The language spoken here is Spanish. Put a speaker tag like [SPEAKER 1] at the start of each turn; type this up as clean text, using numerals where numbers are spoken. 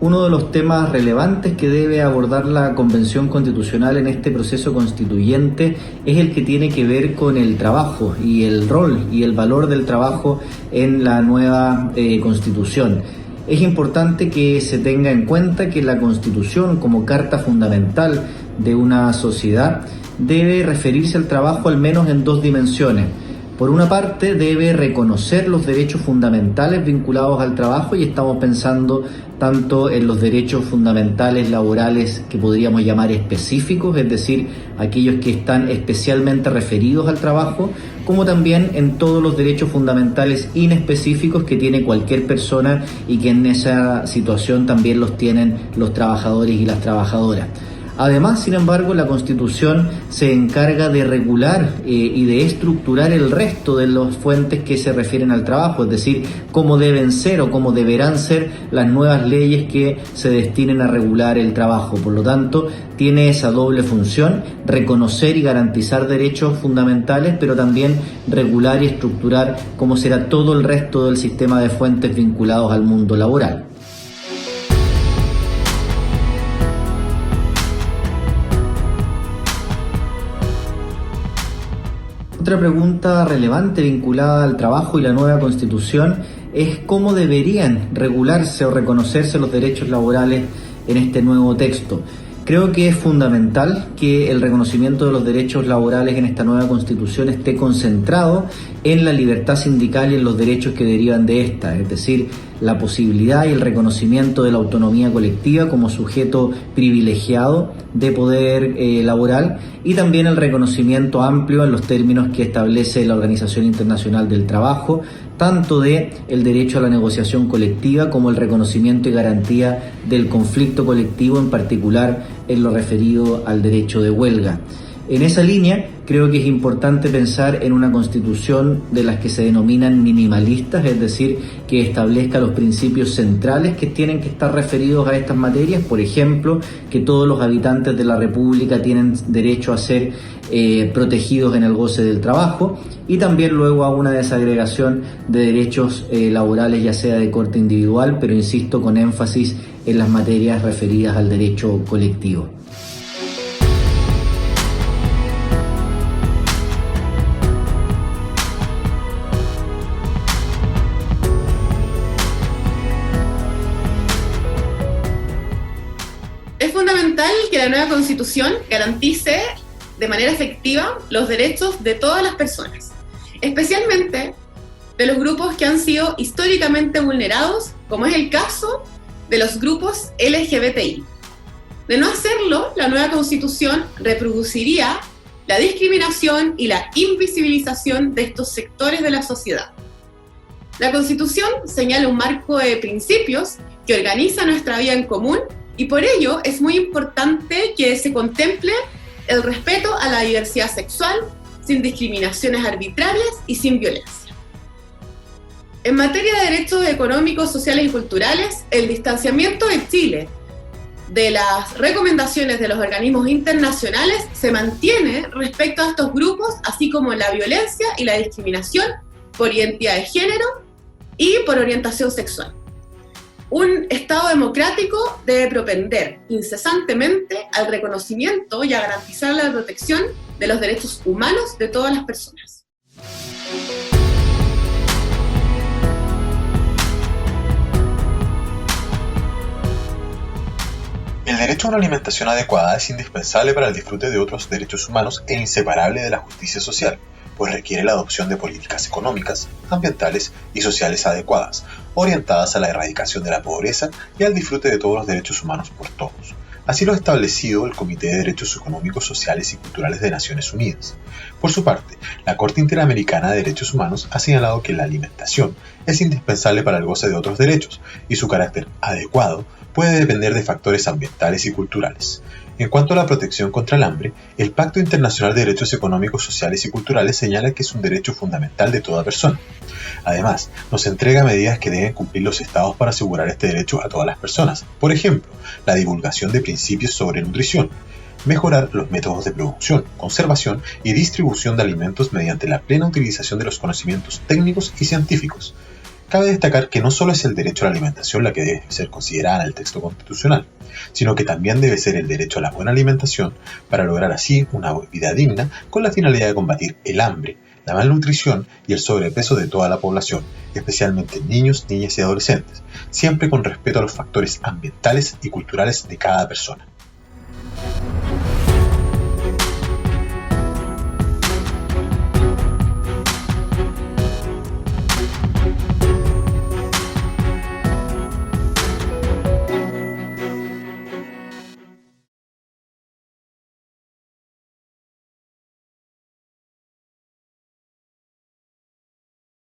[SPEAKER 1] Uno de los temas relevantes que debe abordar la Convención Constitucional en este proceso constituyente es el que tiene que ver con el trabajo y el rol y el valor del trabajo en la nueva Constitución. Es importante que se tenga en cuenta que la Constitución, como carta fundamental de una sociedad, debe referirse al trabajo al menos en dos dimensiones. Por una parte, debe reconocer los derechos fundamentales vinculados al trabajo, y estamos pensando tanto en los derechos fundamentales laborales que podríamos llamar específicos, es decir, aquellos que están especialmente referidos al trabajo, como también en todos los derechos fundamentales inespecíficos que tiene cualquier persona y que en esa situación también los tienen los trabajadores y las trabajadoras. Además, sin embargo, la Constitución se encarga de regular y de estructurar el resto de las fuentes que se refieren al trabajo, es decir, cómo deben ser o cómo deberán ser las nuevas leyes que se destinen a regular el trabajo. Por lo tanto, tiene esa doble función: reconocer y garantizar derechos fundamentales, pero también regular y estructurar cómo será todo el resto del sistema de fuentes vinculados al mundo laboral. Otra pregunta relevante vinculada al trabajo y la nueva Constitución es cómo deberían regularse o reconocerse los derechos laborales en este nuevo texto. Creo que es fundamental que el reconocimiento de los derechos laborales en esta nueva Constitución esté concentrado en la libertad sindical y en los derechos que derivan de esta, es decir, la posibilidad y el reconocimiento de la autonomía colectiva como sujeto privilegiado de poder laboral, y también el reconocimiento amplio en los términos que establece la Organización Internacional del Trabajo, tanto de el derecho a la negociación colectiva como el reconocimiento y garantía del conflicto colectivo, en particular en lo referido al derecho de huelga. En esa línea, creo que es importante pensar en una Constitución de las que se denominan minimalistas, es decir, que establezca los principios centrales que tienen que estar referidos a estas materias. Por ejemplo, que todos los habitantes de la República tienen derecho a ser protegidos en el goce del trabajo, y también luego a una desagregación de derechos laborales, ya sea de corte individual, pero insisto, con énfasis en las materias referidas al derecho colectivo.
[SPEAKER 2] Es fundamental que la nueva Constitución garantice de manera efectiva los derechos de todas las personas, especialmente de los grupos que han sido históricamente vulnerados, como es el caso de los grupos LGBTI. De no hacerlo, la nueva Constitución reproduciría la discriminación y la invisibilización de estos sectores de la sociedad. La Constitución señala un marco de principios que organiza nuestra vida en común, y por ello es muy importante que se contemple el respeto a la diversidad sexual, sin discriminaciones arbitrarias y sin violencia. En materia de derechos económicos, sociales y culturales, el distanciamiento de Chile de las recomendaciones de los organismos internacionales se mantiene respecto a estos grupos, así como la violencia y la discriminación por identidad de género y por orientación sexual. Un Estado democrático debe propender incesantemente al reconocimiento y a garantizar la protección de los derechos humanos de todas las personas.
[SPEAKER 3] El derecho a una alimentación adecuada es indispensable para el disfrute de otros derechos humanos e inseparable de la justicia social, pues requiere la adopción de políticas económicas, ambientales y sociales adecuadas, orientadas a la erradicación de la pobreza y al disfrute de todos los derechos humanos por todos. Así lo ha establecido el Comité de Derechos Económicos, Sociales y Culturales de Naciones Unidas. Por su parte, la Corte Interamericana de Derechos Humanos ha señalado que la alimentación es indispensable para el goce de otros derechos y su carácter adecuado puede depender de factores ambientales y culturales. En cuanto a la protección contra el hambre, el Pacto Internacional de Derechos Económicos, Sociales y Culturales señala que es un derecho fundamental de toda persona. Además, nos entrega medidas que deben cumplir los estados para asegurar este derecho a todas las personas. Por ejemplo, la divulgación de principios sobre nutrición, mejorar los métodos de producción, conservación y distribución de alimentos mediante la plena utilización de los conocimientos técnicos y científicos, Cabe destacar que no solo es el derecho a la alimentación la que debe ser considerada en el texto constitucional, sino que también debe ser el derecho a la buena alimentación para lograr así una vida digna con la finalidad de combatir el hambre, la malnutrición y el sobrepeso de toda la población, especialmente niños, niñas y adolescentes, siempre con respeto a los factores ambientales y culturales de cada persona.